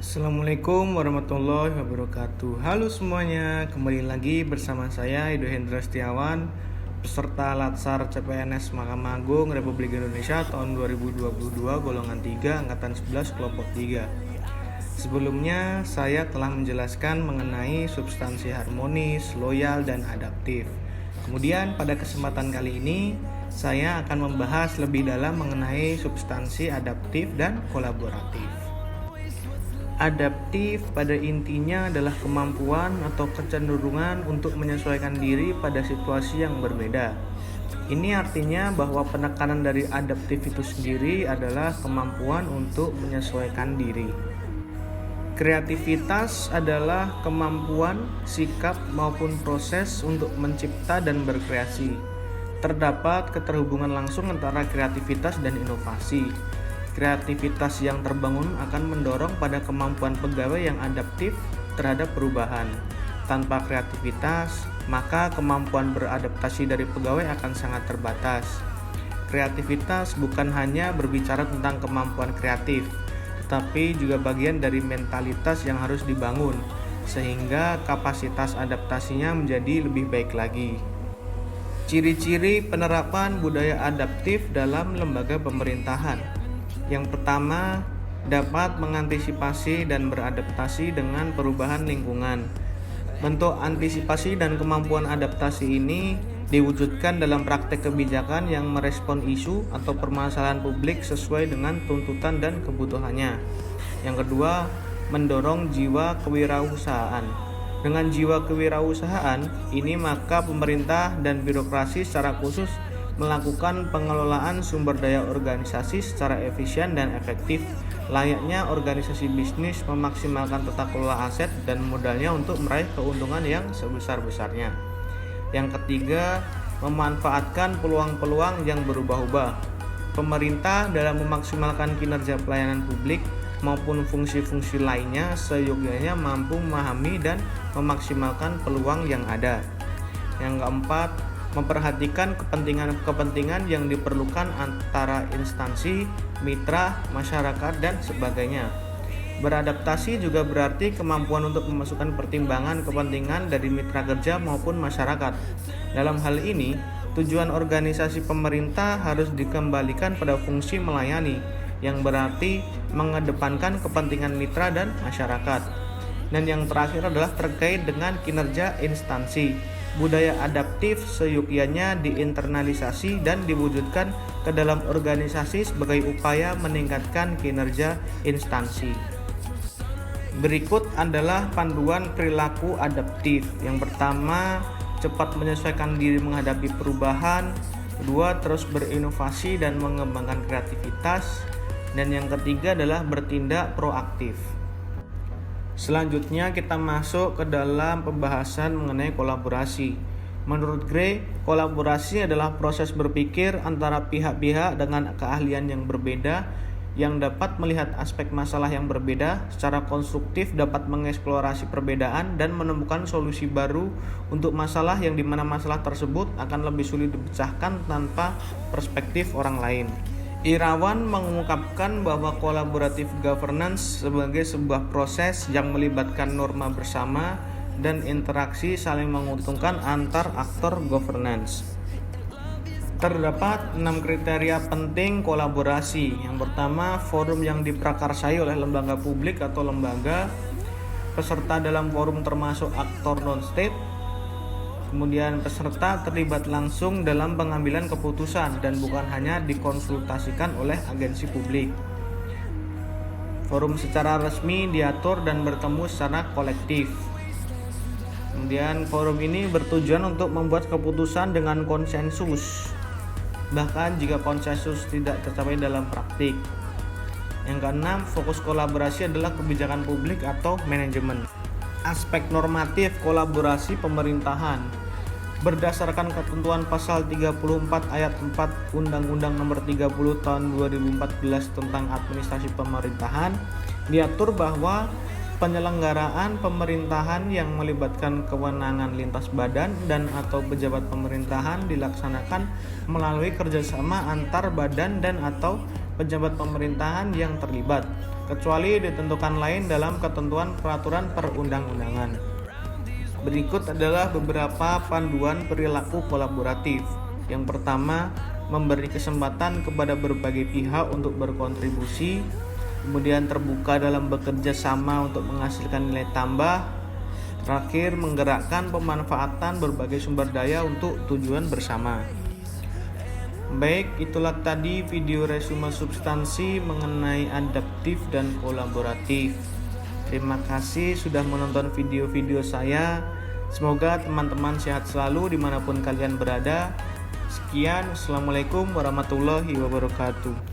Assalamualaikum warahmatullahi wabarakatuh. Halo semuanya, kembali lagi bersama saya Edo Hendra Setiawan, peserta Latsar CPNS Mahkamah Agung Republik Indonesia tahun 2022 golongan 3 angkatan 11 kelompok 3. Sebelumnya saya telah menjelaskan mengenai substansi harmonis, loyal, dan adaptif. Kemudian pada kesempatan kali ini saya akan membahas lebih dalam mengenai substansi adaptif dan kolaboratif. Adaptif pada intinya adalah kemampuan atau kecenderungan untuk menyesuaikan diri pada situasi yang berbeda. Ini artinya bahwa penekanan dari adaptif itu sendiri adalah kemampuan untuk menyesuaikan diri. Kreativitas adalah kemampuan, sikap, maupun proses untuk mencipta dan berkreasi. Terdapat keterhubungan langsung antara kreativitas dan inovasi. Kreativitas yang terbangun akan mendorong pada kemampuan pegawai yang adaptif terhadap perubahan. Tanpa kreativitas, maka kemampuan beradaptasi dari pegawai akan sangat terbatas. Kreativitas bukan hanya berbicara tentang kemampuan kreatif, tetapi juga bagian dari mentalitas yang harus dibangun, sehingga kapasitas adaptasinya menjadi lebih baik lagi. Ciri-ciri penerapan budaya adaptif dalam lembaga pemerintahan. Yang pertama, dapat mengantisipasi dan beradaptasi dengan perubahan lingkungan. Bentuk antisipasi dan kemampuan adaptasi ini diwujudkan dalam praktek kebijakan yang merespon isu atau permasalahan publik sesuai dengan tuntutan dan kebutuhannya. Yang kedua, mendorong jiwa kewirausahaan. Dengan jiwa kewirausahaan ini, maka pemerintah dan birokrasi secara khusus melakukan pengelolaan sumber daya organisasi secara efisien dan efektif, layaknya organisasi bisnis memaksimalkan tata kelola aset dan modalnya untuk meraih keuntungan yang sebesar-besarnya. Yang ketiga, memanfaatkan peluang-peluang yang berubah-ubah. Pemerintah dalam memaksimalkan kinerja pelayanan publik maupun fungsi-fungsi lainnya seyogyanya mampu memahami dan memaksimalkan peluang yang ada. Yang keempat, memperhatikan kepentingan-kepentingan yang diperlukan antara instansi, mitra, masyarakat, dan sebagainya. Beradaptasi juga berarti kemampuan untuk memasukkan pertimbangan kepentingan dari mitra kerja maupun masyarakat. Dalam hal ini, tujuan organisasi pemerintah harus dikembalikan pada fungsi melayani, yang berarti mengedepankan kepentingan mitra dan masyarakat. Dan yang terakhir adalah terkait dengan kinerja instansi. Budaya adaptif seyogyanya diinternalisasi dan diwujudkan ke dalam organisasi sebagai upaya meningkatkan kinerja instansi. Berikut adalah panduan perilaku adaptif. Yang pertama, cepat menyesuaikan diri menghadapi perubahan. Kedua, terus berinovasi dan mengembangkan kreativitas. Dan yang ketiga adalah bertindak proaktif. Selanjutnya kita masuk ke dalam pembahasan mengenai kolaborasi. Menurut Gray, kolaborasi adalah proses berpikir antara pihak-pihak dengan keahlian yang berbeda yang dapat melihat aspek masalah yang berbeda secara konstruktif, dapat mengeksplorasi perbedaan dan menemukan solusi baru untuk masalah yang dimana masalah tersebut akan lebih sulit dipecahkan tanpa perspektif orang lain. Irawan mengungkapkan bahwa collaborative governance sebagai sebuah proses yang melibatkan norma bersama dan interaksi saling menguntungkan antar aktor governance. Terdapat 6 kriteria penting kolaborasi. Yang pertama, forum yang diprakarsai oleh lembaga publik atau lembaga. Peserta dalam forum termasuk aktor non-state. Kemudian peserta terlibat langsung dalam pengambilan keputusan dan bukan hanya dikonsultasikan oleh agensi publik. Forum secara resmi diatur dan bertemu secara kolektif. Kemudian forum ini bertujuan untuk membuat keputusan dengan konsensus, bahkan jika konsensus tidak tercapai dalam praktik. Yang keenam, fokus kolaborasi adalah kebijakan publik atau manajemen. Aspek normatif kolaborasi pemerintahan. Berdasarkan ketentuan pasal 34 ayat 4 Undang-Undang Nomor 30 Tahun 2014 tentang Administrasi Pemerintahan, diatur bahwa penyelenggaraan pemerintahan yang melibatkan kewenangan lintas badan dan atau pejabat pemerintahan dilaksanakan melalui kerjasama antar badan dan atau pejabat pemerintahan yang terlibat. kecuali ditentukan lain dalam ketentuan peraturan perundang-undangan. Berikut adalah beberapa panduan perilaku kolaboratif. Yang pertama, memberi kesempatan kepada berbagai pihak untuk berkontribusi, kemudian terbuka dalam bekerja sama untuk menghasilkan nilai tambah. Terakhir, menggerakkan pemanfaatan berbagai sumber daya untuk tujuan bersama. Baik, itulah tadi video resume substansi mengenai adaptif dan kolaboratif. Terima kasih sudah menonton video-video saya. Semoga teman-teman sehat selalu dimanapun kalian berada. Sekian, Assalamualaikum warahmatullahi wabarakatuh.